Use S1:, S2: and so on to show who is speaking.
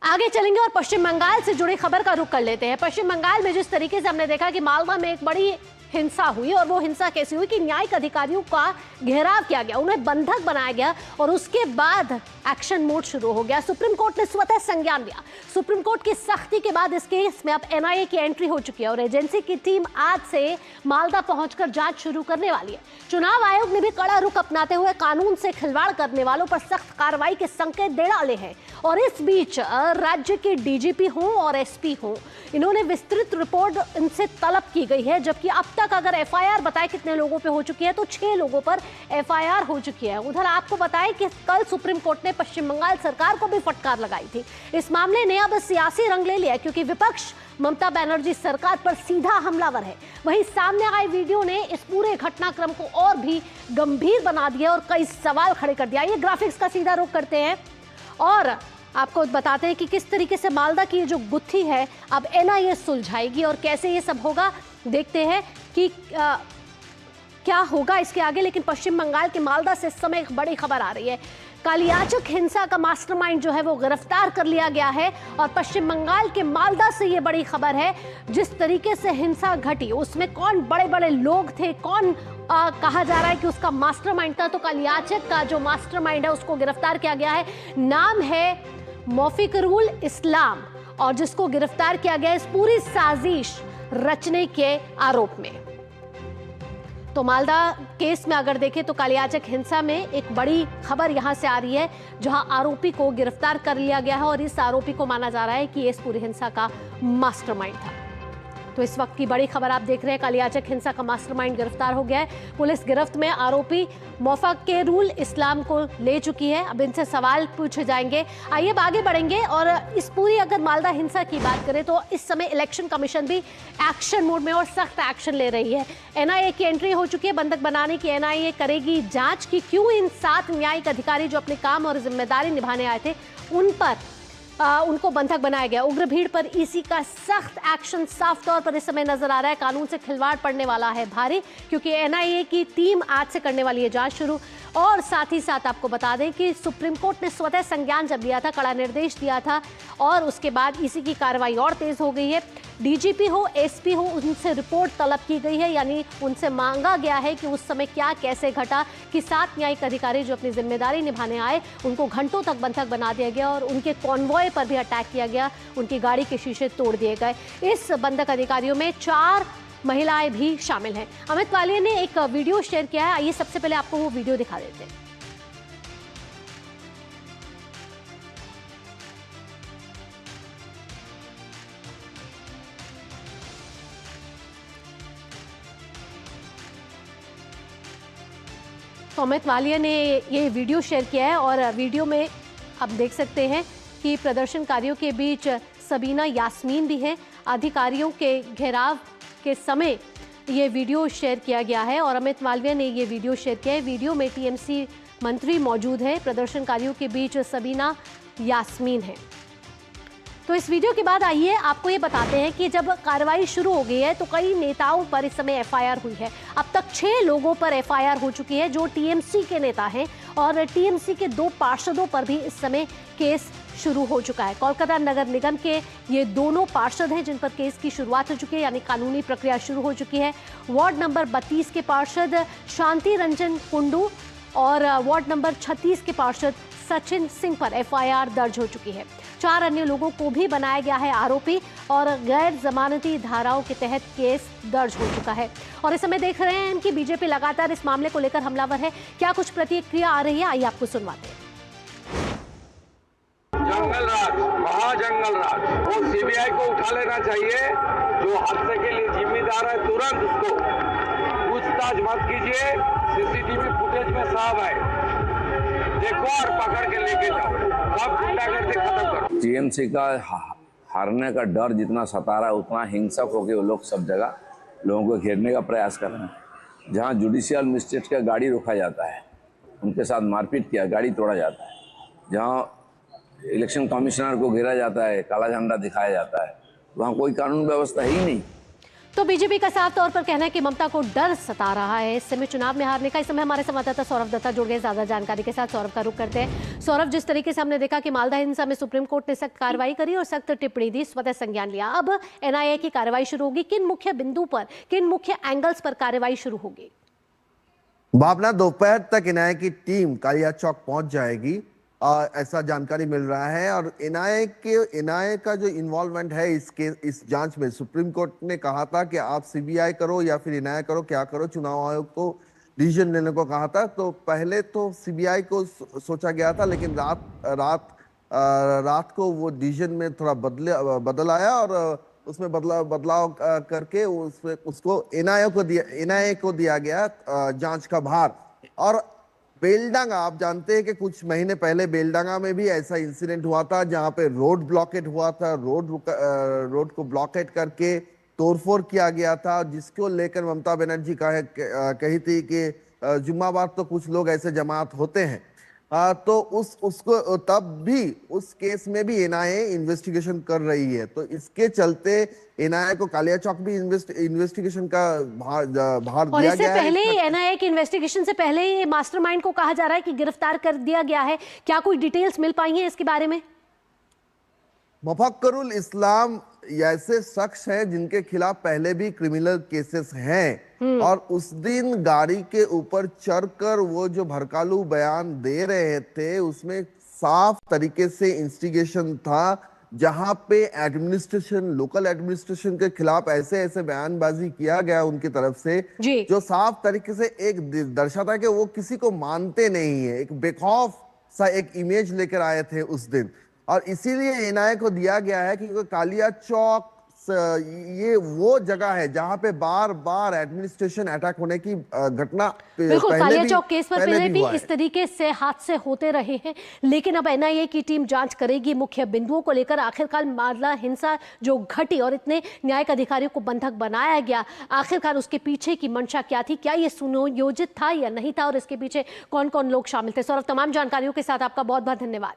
S1: आगे चलेंगे और पश्चिम बंगाल से जुड़ी खबर का रुख कर लेते हैं। पश्चिम बंगाल में जिस तरीके से हमने देखा कि मालवा में एक बड़ी हिंसा हुई, और वो हिंसा कैसी हुई कि न्यायिक अधिकारियों का घेराव किया गया, उन्हें बंधक बनाया गया और उसके बाद एक्शन मोड शुरू हो गया। सुप्रीम कोर्ट ने स्वतः संज्ञान लिया। सुप्रीम कोर्ट की सख्ती के बाद इस केस में अब एनआईए की एंट्री हो चुकी है और एजेंसी की टीम आज से मालदा पहुंचकर जांच शुरू करने वाली है। चुनाव आयोग ने भी कड़ा रुख अपनाते हुए कानून से खिलवाड़ करने वालों पर सख्त कार्रवाई के संकेत दे डाले हैं। और इस बीच राज्य के डीजीपी हों और एसपी हों, इन्होंने विस्तृत रिपोर्ट इनसे तलब की गई है। जबकि अब तक अगर एफआईआर बताए कितने लोगों पे हो चुकी है तो 6 लोगों पर एफआईआर हो चुकी है। उधर आपको बताएं कि कल सुप्रीम कोर्ट ने पश्चिम बंगाल सरकार को भी फटकार लगाई थी। इस मामले ने अब सियासी रंग ले लिया क्योंकि विपक्ष ममता बनर्जी सरकार पर सीधा हमलावर है। वहीं सामने आए वीडियो ने इस पूरे घटनाक्रम को और भी गंभीर बना दिया और कई सवाल खड़े कर दिया। ये ग्राफिक्स का सीधा रुख करते हैं और आपको बताते हैं कि किस तरीके से मालदा की जो गुत्थी है अब एनआईए सुलझाएगी और कैसे ये सब होगा। देखते हैं कि क्या होगा इसके आगे। लेकिन पश्चिम बंगाल के मालदा से इस समय एक बड़ी खबर आ रही है। कालियाचक हिंसा का मास्टरमाइंड जो है वो गिरफ्तार कर लिया गया है और पश्चिम बंगाल के मालदा से ये बड़ी खबर है। जिस तरीके से हिंसा घटी उसमें कौन बड़े बड़े लोग थे, कौन कहा जा रहा है कि उसका मास्टरमाइंड था, तो कालियाचक का जो मास्टरमाइंड है उसको गिरफ्तार किया गया है। नाम है मौफिकरुल इस्लाम और जिसको गिरफ्तार किया गया इस पूरी साजिश रचने के आरोप में। तो मालदा केस में अगर देखें तो कालियाचक हिंसा में एक बड़ी खबर यहां से आ रही है जहां आरोपी को गिरफ्तार कर लिया गया है और इस आरोपी को माना जा रहा है कि इस पूरी हिंसा का मास्टरमाइंड था। तो इस वक्त की बड़ी खबर आप देख रहे हैं, कालियाचक हिंसा का मास्टरमाइंड गिरफ्तार हो गया है। पुलिस गिरफ्त में आरोपी मौफिकरुल इस्लाम को ले चुकी है। अब इनसे सवाल पूछे जाएंगे। आइए अब आगे बढ़ेंगे और इस पूरी अगर मालदा हिंसा की बात करें तो इस समय इलेक्शन कमीशन भी एक्शन मोड में और सख्त एक्शन ले रही है। एनआईए की एंट्री हो चुकी है। बंधक बनाने की एनआईए करेगी जांच की क्यों इन 7 न्यायिक अधिकारी जो अपने काम और जिम्मेदारी निभाने आए थे उनको बंधक बनाया गया। उग्र भीड़ पर ईसी का सख्त एक्शन साफ तौर पर इस समय नजर आ रहा है। कानून से खिलवाड़ पड़ने वाला है भारी क्योंकि एनआईए की टीम आज से करने वाली है जांच शुरू। और साथ ही साथ आपको बता दें कि सुप्रीम कोर्ट ने स्वतः संज्ञान जब लिया था, कड़ा निर्देश दिया था और उसके बाद ईसी की कार्रवाई और तेज हो गई है। डीजीपी हो, एसपी हो, उनसे रिपोर्ट तलब की गई है, यानी उनसे मांगा गया है कि उस समय क्या कैसे घटा कि 7 न्यायिक अधिकारी जो अपनी जिम्मेदारी निभाने आए उनको घंटों तक बंधक बना दिया गया और उनके कॉन्वॉय पर भी अटैक किया गया, उनकी गाड़ी के शीशे तोड़ दिए गए। इस बंधक अधिकारियों में 4 महिलाएं भी शामिल हैं। अमित वालिया ने एक वीडियो शेयर किया है, आइए सबसे पहले आपको वो वीडियो दिखा देते हैं। तो अमित वालिया ने ये वीडियो शेयर किया है और वीडियो में आप देख सकते हैं कि प्रदर्शनकारियों के बीच सबीना यास्मीन भी हैं। अधिकारियों के घेराव के समय ये वीडियो शेयर किया गया है और अमित वालिया ने ये वीडियो शेयर किया है। वीडियो में टीएमसी मंत्री मौजूद है, प्रदर्शनकारियों के बीच सबीना यास्मीन है। तो इस वीडियो के बाद आइए आपको ये बताते हैं कि जब कार्रवाई शुरू हो गई है तो कई नेताओं पर इस समय एफआईआर हुई है। अब तक 6 लोगों पर एफआईआर हो चुकी है जो टीएमसी के नेता हैं और टीएमसी के 2 पार्षदों पर भी इस समय केस शुरू हो चुका है। कोलकाता नगर निगम के ये दोनों पार्षद हैं जिन पर केस की शुरुआत हो चुकी है, यानी कानूनी प्रक्रिया शुरू हो चुकी है। वार्ड नंबर 32 के पार्षद शांति रंजन कुंडू और वार्ड नंबर 36 के पार्षद सचिन सिंह पर एफआईआर दर्ज हो चुकी है। 4 अन्य लोगों को भी बनाया गया है आरोपी और गैर जमानती धाराओं के तहत केस दर्ज हो चुका है। और इस समय देख रहे हैं कि बीजेपी लगातार इस मामले को लेकर हमलावर है। क्या कुछ प्रतिक्रिया आ रही है, आइए आपको सुनवाते हैं।
S2: जंगल राज, महाजंगल राज, वो सीबीआई को उठा लेना चाहिए। जो हादसे के लिए जिम्मेदार है तुरंत उसको पूछताछ मत कीजिए। सीसीटीवी फुटेज में साफ है, देखो और पकड़ के लेके जाओ, सब गुंडागर्दी खत्म करो।
S3: टीएमसी का हारने का डर जितना सता रहा है उतना हिंसक होकर वो लोग सब जगह लोगों को घेरने का प्रयास कर रहे हैं। जहाँ जुडिशियल मजिस्ट्रेट का गाड़ी रोका जाता है, उनके साथ मारपीट किया, गाड़ी तोड़ा जाता है। जहाँ इलेक्शन कमिश्नर को घेरा जाता है, काला झंडा दिखाया जाता है, वहाँ कोई कानून व्यवस्था ही नहीं।
S1: तो बीजेपी का साफ तौर पर कहना है कि ममता को डर सता रहा है इस समय चुनाव में हारने का। इस समय हमारे संवाददाता सौरभ दत्ता जुड़ गए ज्यादा जानकारी के साथ। सौरभ का रुख करते हैं। सौरभ, जिस तरीके से हमने देखा कि मालदा हिंसा में सुप्रीम कोर्ट ने सख्त कार्रवाई करी और सख्त टिप्पणी दी, स्वतः संज्ञान लिया, अब एनआईए की कार्रवाई शुरू होगी। किन मुख्य बिंदु पर, किन मुख्य एंगल्स पर कार्रवाई शुरू होगी?
S4: भावना, दोपहर तक एनआईए की टीम कालिया चौक पहुंच जाएगी, ऐसा जानकारी मिल रहा है। और एनआईए का जो इन्वॉल्वमेंट है इस जांच में, सुप्रीम कोर्ट ने कहा था कि आप सीबीआई करो या फिर एनआईए करो, क्या करो, चुनाव आयोग को डिसीजन लेने को कहा था। तो पहले तो सीबीआई को सोचा गया था, लेकिन रात को वो डिसीजन में थोड़ा बदल आया और उसमें बदलाव करके उसको एनआईए को दिया गया जांच का भार। और बेलडांगा, आप जानते हैं कि कुछ महीने पहले बेलडांगा में भी ऐसा इंसिडेंट हुआ था जहां पे रोड ब्लॉकेट हुआ था, रोड को ब्लॉकेट करके तोड़फोड़ किया गया था, जिसको लेकर ममता बनर्जी कही थी कि जुम्मावार तो कुछ लोग ऐसे जमात होते हैं। तो उसको तब भी उस केस में भी एनआईए इन्वेस्टिगेशन कर रही है। तो इसके चलते एनआईए को कालिया चौक भी इन्वेस्टिगेशन का भार
S1: और
S4: दिया
S1: इससे
S4: गया
S1: पहले
S4: है।
S1: एनआईए की इन्वेस्टिगेशन से पहले ही मास्टरमाइंड को कहा जा रहा है कि गिरफ्तार कर दिया गया है। क्या कोई डिटेल्स मिल पाई हैं इसके बारे में?
S4: मुफक्करुल इस्लाम ऐसे शख्स हैं जिनके खिलाफ पहले भी क्रिमिनल केसेस हैं, और उस दिन गाड़ी के ऊपर चढ़कर वो जो भड़कालू बयान दे रहे थे उसमें साफ तरीके से इंस्टिगेशन था, जहां पे लोकल एडमिनिस्ट्रेशन के खिलाफ ऐसे बयानबाजी किया गया उनकी तरफ से, जो साफ तरीके से एक दर्शाता है कि वो किसी को मानते नहीं है, एक बेखौफ सा एक इमेज लेकर आए थे उस दिन। और इसीलिए एनआईए को दिया गया है क्योंकि कालिया चौक ये वो जगह है जहां पे बार बार एडमिनिस्ट्रेशन अटैक होने की घटना
S1: बिल्कुल, कालिया चौक केस पर पहले भी
S4: हुआ है।
S1: इस तरीके से हादसे होते रहे हैं, लेकिन अब एनआईए की टीम जांच करेगी मुख्य बिंदुओं को लेकर। आखिरकार मामला हिंसा जो घटी और इतने न्यायिक अधिकारियों को बंधक बनाया गया, आखिरकार उसके पीछे की मंशा क्या थी, क्या ये सुनियोजित था या नहीं था, और इसके पीछे कौन कौन लोग शामिल थे? सौरभ, तमाम जानकारियों के साथ आपका बहुत बहुत धन्यवाद।